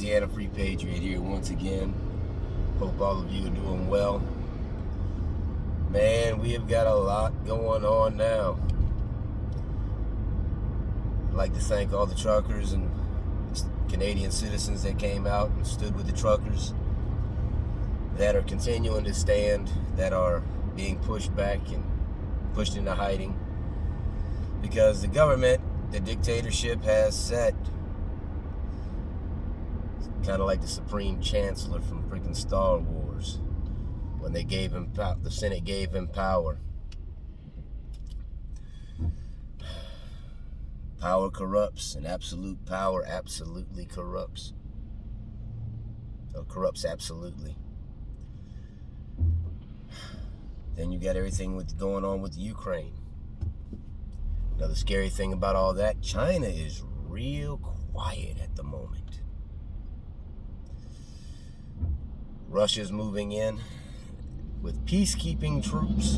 again, a Free Patriot here once again. Hope all of you are doing well. Man, we have got a lot going on now. I'd like to thank all the truckers and Canadian citizens that came out and stood with the truckers, that are continuing to stand, that are being pushed back and pushed into hiding, because the government, the dictatorship, has set, kind of like the Supreme Chancellor from freaking Star Wars, when they gave him the Senate gave him power. Power corrupts, and absolute power absolutely corrupts. Or corrupts absolutely. Then you got everything going on with Ukraine. Another scary thing about all that, China is real quiet at the moment. Russia's moving in with peacekeeping troops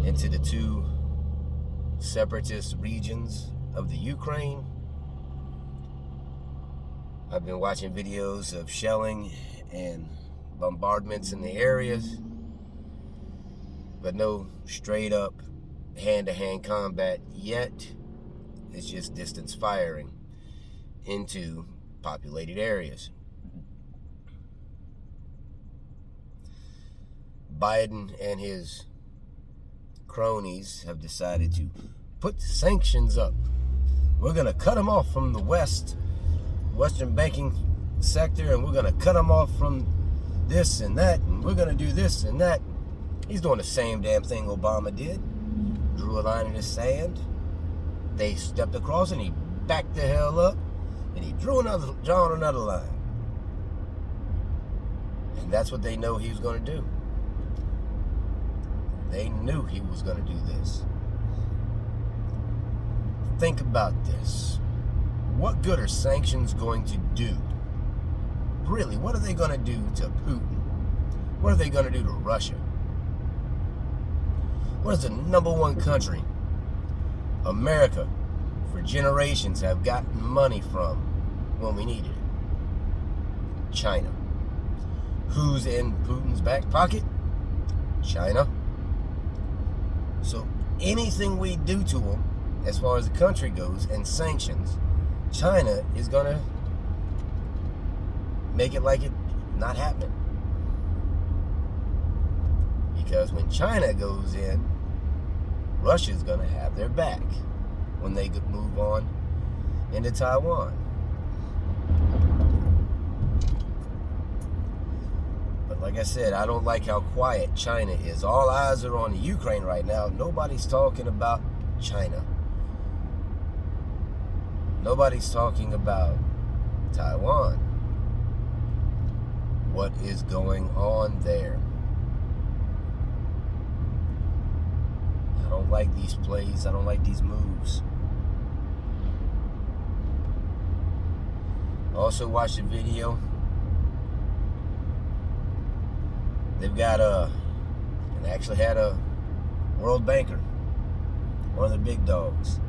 into the two separatist regions of the Ukraine. I've been watching videos of shelling and bombardments in the areas, but no straight up hand-to-hand combat yet. It's just distance firing into populated areas. Biden and his cronies have decided to put sanctions up. We're going to cut them off from the Western banking sector, and we're going to cut them off from this and that, and we're going to do this and that. He's doing the same damn thing Obama did. Drew a line in the sand. They stepped across and he backed the hell up, and he drawn another line. And that's what they know he was going to do. They knew he was going to do this. Think about this. What good are sanctions going to do? Really, what are they going to do to Putin? What are they going to do to Russia? What is the number one country America for generations have gotten money from when we needed it? China. Who's in Putin's back pocket? China. So anything we do to them, as far as the country goes, and sanctions, China is going to make it like it not happening. Because when China goes in, Russia's going to have their back when they move on into Taiwan. But like I said, I don't like how quiet China is. All eyes are on the Ukraine right now. Nobody's talking about China. Nobody's talking about Taiwan. What is going on there? I don't like these plays. I don't like these moves. Also watched the video. They've got and actually had a world banker, one of the big dogs.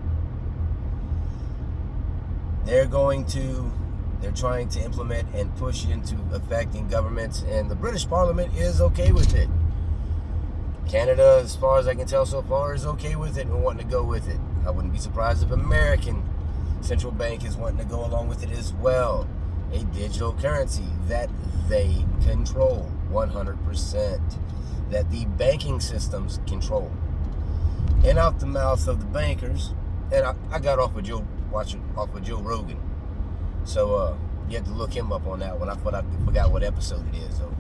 They're trying to implement and push into effect in governments, and the British Parliament is okay with it. Canada, as far as I can tell so far, is okay with it and wanting to go with it. I wouldn't be surprised if American central bank is wanting to go along with it as well. A digital currency that they control 100%, that the banking systems control. And out the mouth of the bankers, and I got off with Joe Rogan. So you have to look him up on that one. I forgot what episode it is, though.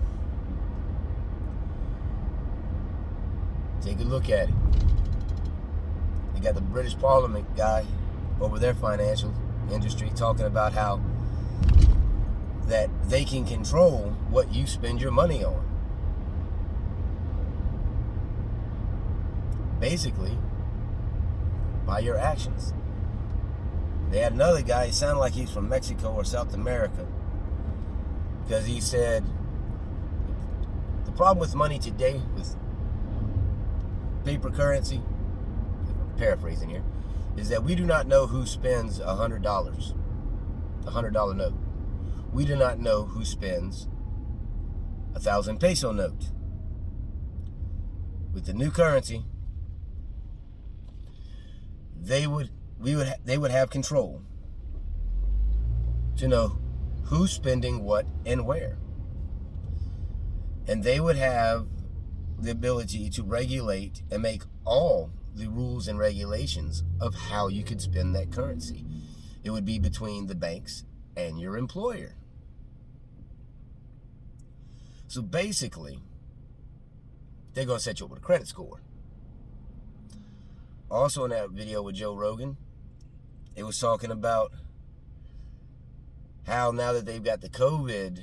Take a look at it. You got the British Parliament guy over their financial industry talking about how that they can control what you spend your money on. Basically, by your actions. They had another guy, he sounded like he's from Mexico or South America, because he said, the problem with money today, with paper currency, paraphrasing here, is that we do not know who spends $100, a $100 note. We do not know who spends 1,000 peso note. With the new currency, they would have control to know who's spending what and where. And they would have the ability to regulate and make all the rules and regulations of how you could spend that currency. It would be between the banks and your employer. So basically, they're going to set you up with a credit score. Also in that video with Joe Rogan, it was talking about how now that they've got the COVID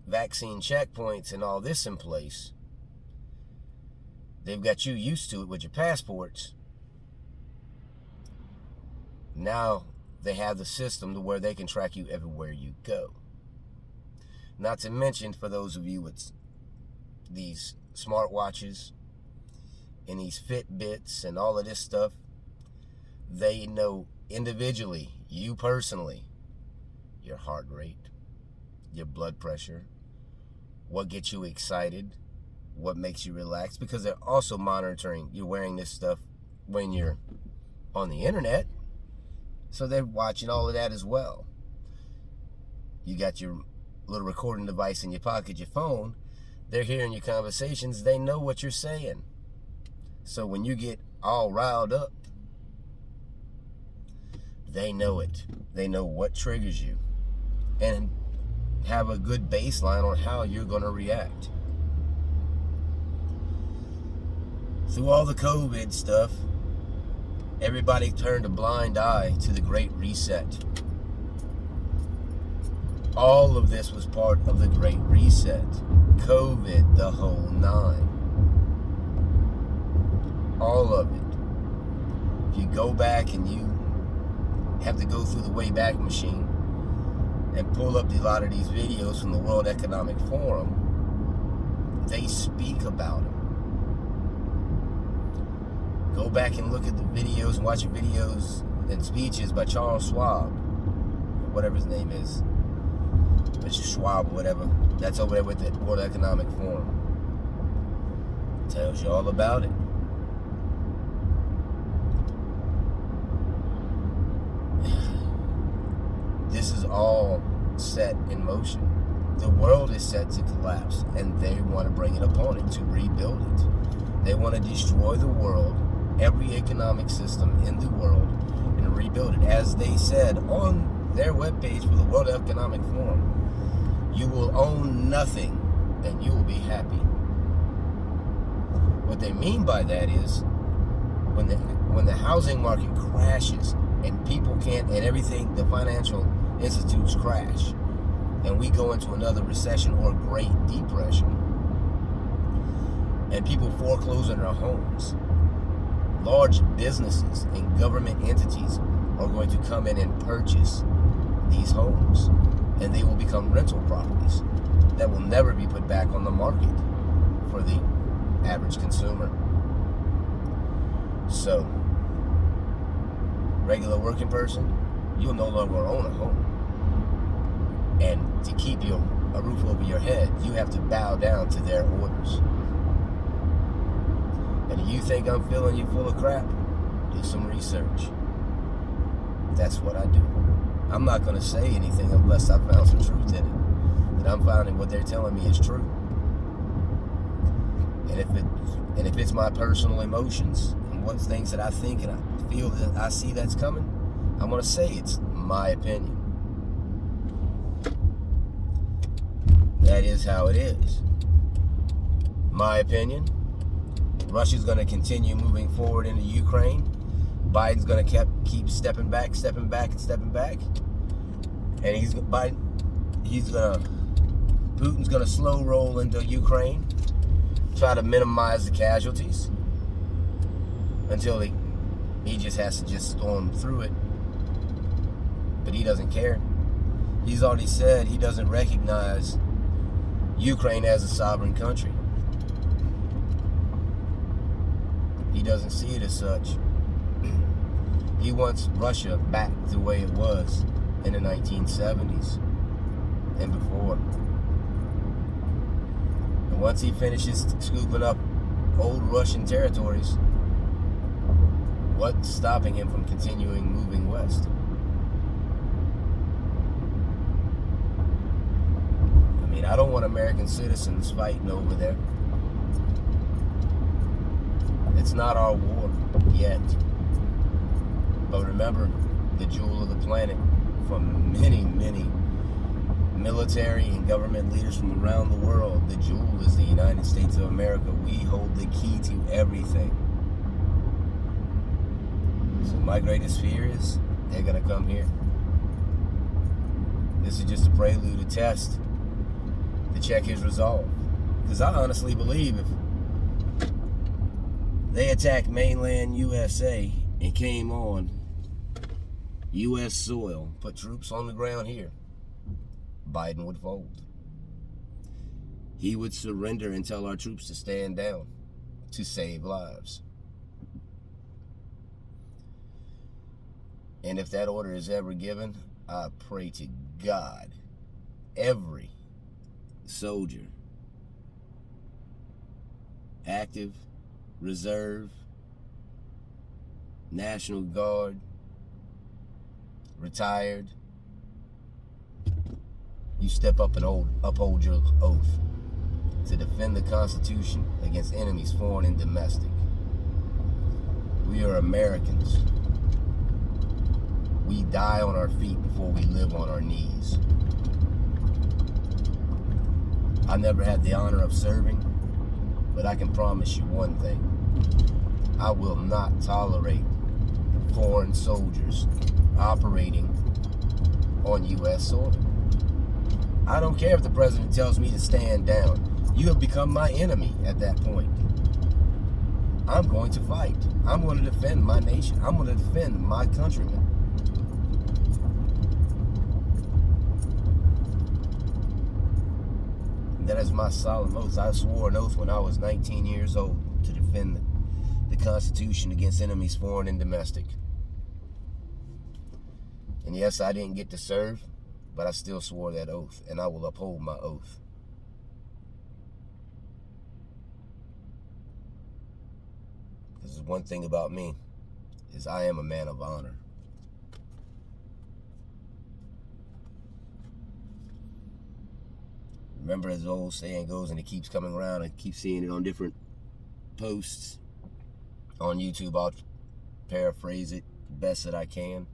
vaccine checkpoints and all this in place, they've got you used to it with your passports. Now they have the system to where they can track you everywhere you go. Not to mention, for those of you with these smartwatches and these Fitbits and all of this stuff, they know individually, you personally, your heart rate, your blood pressure, what gets you excited, what makes you relax, because they're also monitoring you wearing this stuff when you're on the internet. So they're watching all of that as well. You got your little recording device in your pocket, your phone. They're hearing your conversations. They know what you're saying. So when you get all riled up, they know it. They know what triggers you and have a good baseline on how you're going to react. Through all the COVID stuff, everybody turned a blind eye to the Great Reset. All of this was part of the Great Reset. COVID, the whole nine. All of it. If you go back and you have to go through the Wayback Machine and pull up a lot of these videos from the World Economic Forum, they speak about it. Go back and look at the videos and watch the videos and speeches by Charles Schwab, or whatever his name is. Mr. Schwab or whatever. That's over there with the World Economic Forum. Tells you all about it. This is all set in motion. The world is set to collapse, and they want to bring it upon it to rebuild it. They want to destroy the world, every economic system in the world, and rebuild it. As they said on their webpage for the World Economic Forum, you will own nothing and you will be happy. What they mean by that is when the housing market crashes and people can't, and everything, the financial institutes crash, and we go into another recession or Great Depression, and people foreclose on their homes, large businesses and government entities are going to come in and purchase these homes, and they will become rental properties that will never be put back on the market for the average consumer. So, regular working person, you'll no longer own a home. And to keep a roof over your head, you have to bow down to their orders. And you think I'm filling you full of crap? Do some research. That's what I do. I'm not going to say anything unless I found some truth in it. That I'm finding what they're telling me is true. And if it's my personal emotions and what's things that I think and I feel that I see that's coming, I'm going to say it's my opinion. That is how it is. My opinion. Russia's going to continue moving forward into Ukraine. Biden's going to keep stepping back. And Putin's going to slow roll into Ukraine, try to minimize the casualties until he just has to just storm through it. But he doesn't care. He's already said he doesn't recognize Ukraine as a sovereign country. He doesn't see it as such. He wants Russia back the way it was in the 1970s. and before. And once he finishes scooping up old Russian territories, what's stopping him from continuing moving west? I mean, I don't want American citizens fighting over there. It's not our war yet. But remember, the jewel of the planet, from many, many military and government leaders from around the world, the jewel is the United States of America. We hold the key to everything. So my greatest fear is they're going to come here. This is just a prelude, a test to check his resolve. Because I honestly believe if they attacked mainland USA and came on U.S. soil, put troops on the ground here, Biden would fold. He would surrender and tell our troops to stand down to save lives. And if that order is ever given, I pray to God, every soldier, active, reserve, National Guard, retired, you step up and uphold your oath to defend the Constitution against enemies, foreign and domestic. We are Americans. We die on our feet before we live on our knees. I never had the honor of serving, but I can promise you one thing. I will not tolerate foreign soldiers operating on U.S. soil. I don't care if the president tells me to stand down. You have become my enemy at that point. I'm going to fight. I'm going to defend my nation. I'm going to defend my countrymen. That is my solemn oath. I swore an oath when I was 19 years old to defend the Constitution against enemies, foreign and domestic. And yes, I didn't get to serve, but I still swore that oath, and I will uphold my oath. Because one thing about me is I am a man of honor. Remember, as the old saying goes, and it keeps coming around, I keep seeing it on different posts on YouTube. I'll paraphrase it best that I can.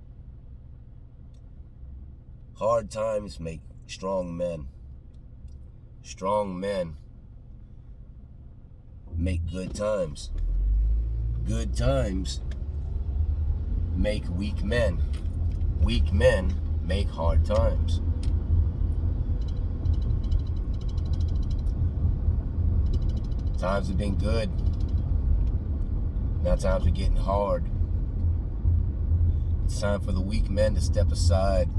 Hard times make strong men. Strong men make good times. Good times make weak men. Weak men make hard times. Times have been good. Now times are getting hard. It's time for the weak men to step aside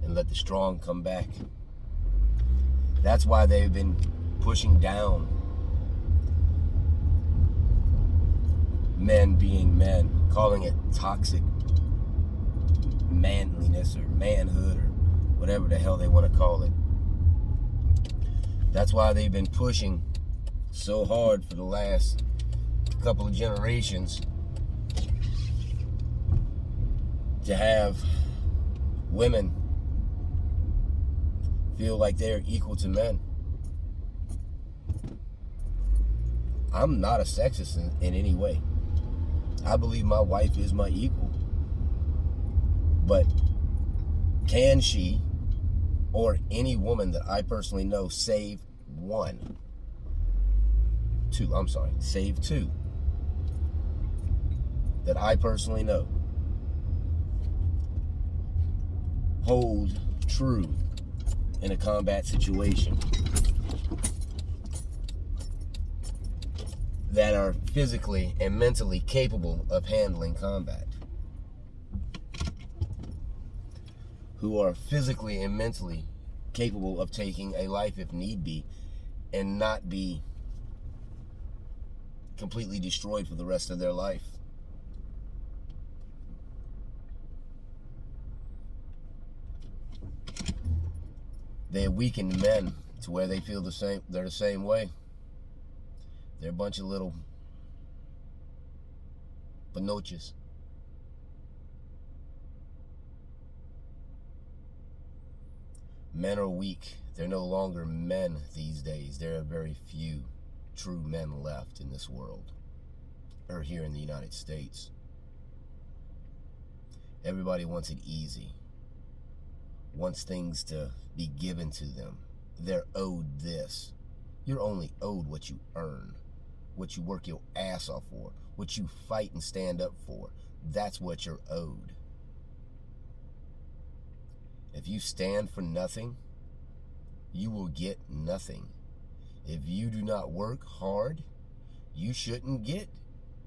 and let the strong come back. That's why they've been pushing down men being men, calling it toxic manliness or manhood or whatever the hell they want to call it. That's why they've been pushing so hard for the last couple of generations to have women feel like they're equal to men. I'm not a sexist in any way. I believe my wife is my equal. But can she, or any woman that I personally know, save two that I personally know, hold true in a combat situation, that are physically and mentally capable of handling combat, who are physically and mentally capable of taking a life if need be and not be completely destroyed for the rest of their life. They weaken men to where they feel the same. They're the same way. They're a bunch of little panoches. Men are weak. They're no longer men these days. There are very few true men left in this world, or here in the United States. Everybody wants it easy, wants things to be given to them. They're owed this. You're only owed what you earn, what you work your ass off for, what you fight and stand up for. That's what you're owed. If you stand for nothing, you will get nothing. If you do not work hard, you shouldn't get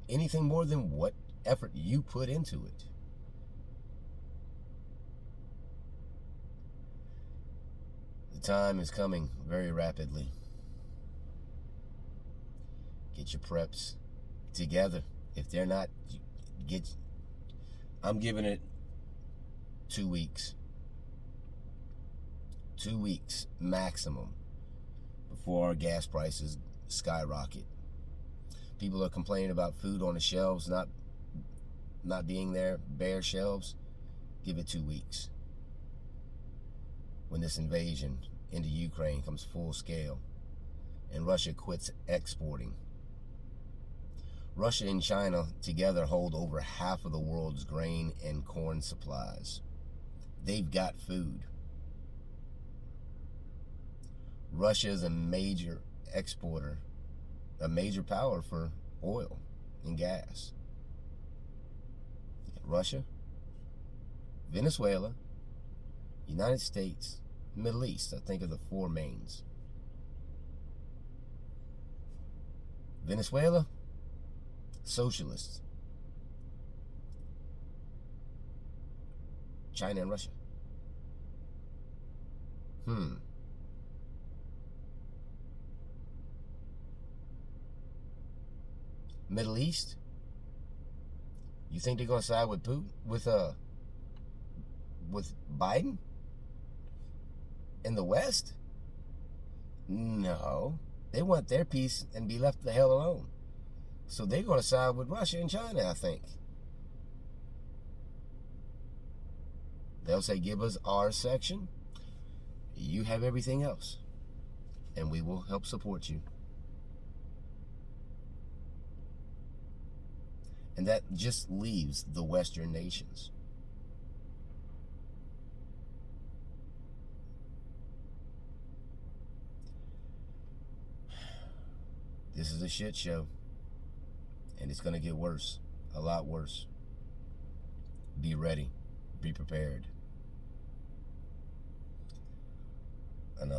anything more than what effort you put into it. The time is coming very rapidly. Get your preps together. If they're not, I'm giving it 2 weeks. 2 weeks maximum before our gas prices skyrocket. People are complaining about food on the shelves not being there, bare shelves. Give it 2 weeks. When this invasion into Ukraine comes full scale and Russia quits exporting. Russia and China together hold over half of the world's grain and corn supplies. They've got food. Russia is a major exporter, a major power for oil and gas. Russia, Venezuela, United States, Middle East, I think, are the four mains. Venezuela, socialists. China and Russia. Middle East? You think they're gonna side with Putin, with Biden? In the West? No. They want their peace and be left the hell alone. So they're gonna side with Russia and China, I think. They'll say, give us our section. You have everything else. And we will help support you. And that just leaves the Western nations. This is a shit show. And it's going to get worse. A lot worse. Be ready. Be prepared. And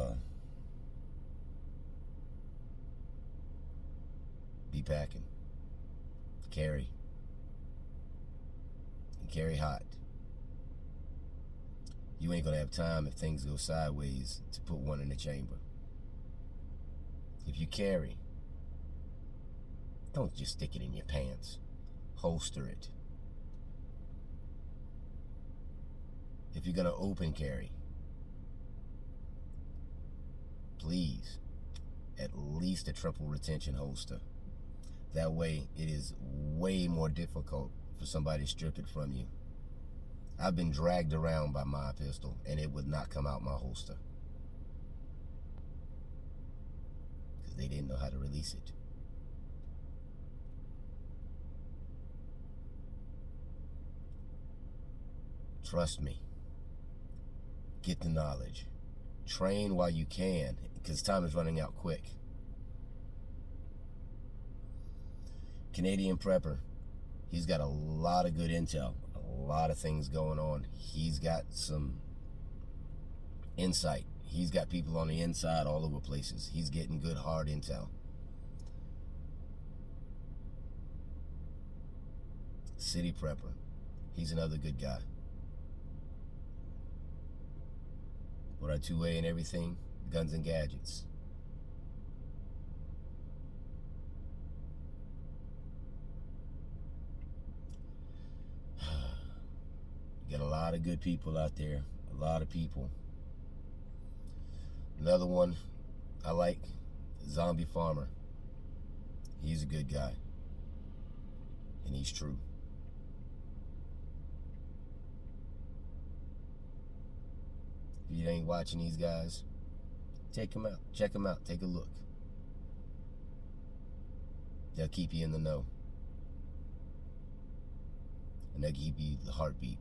be packing. Carry. And carry hot. You ain't gonna have time if things go sideways to put one in the chamber. If you carry, don't just stick it in your pants. Holster it. If you're gonna open carry, please, at least a triple retention holster. That way, it is way more difficult for somebody to strip it from you. I've been dragged around by my pistol, and it would not come out my holster. Because they didn't know how to release it. Trust me. Get the knowledge. Train while you can, because time is running out quick. Canadian Prepper, he's got a lot of good intel, a lot of things going on. He's got some insight. He's got people on the inside all over places. He's getting good hard intel. City Prepper, he's another good guy. What are 2A and everything? Guns and gadgets. You got a lot of good people out there. A lot of people. Another one I like, Zombie Farmer. He's a good guy. And he's true. If you ain't watching these guys, check them out. Check them out. Take a look. They'll keep you in the know. And they'll keep you the heartbeat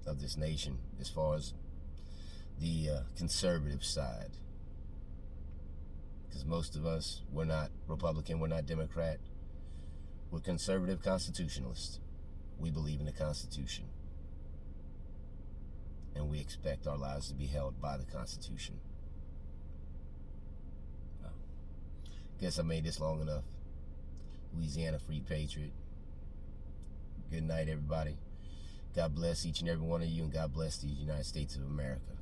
of this nation as far as the conservative side. Because most of us, we're not Republican, we're not Democrat. We're conservative constitutionalists. We believe in the Constitution. And we expect our lives to be held by the Constitution. Well, guess I made this long enough. Louisiana Free Patriot. Good night, everybody. God bless each and every one of you, and God bless the United States of America.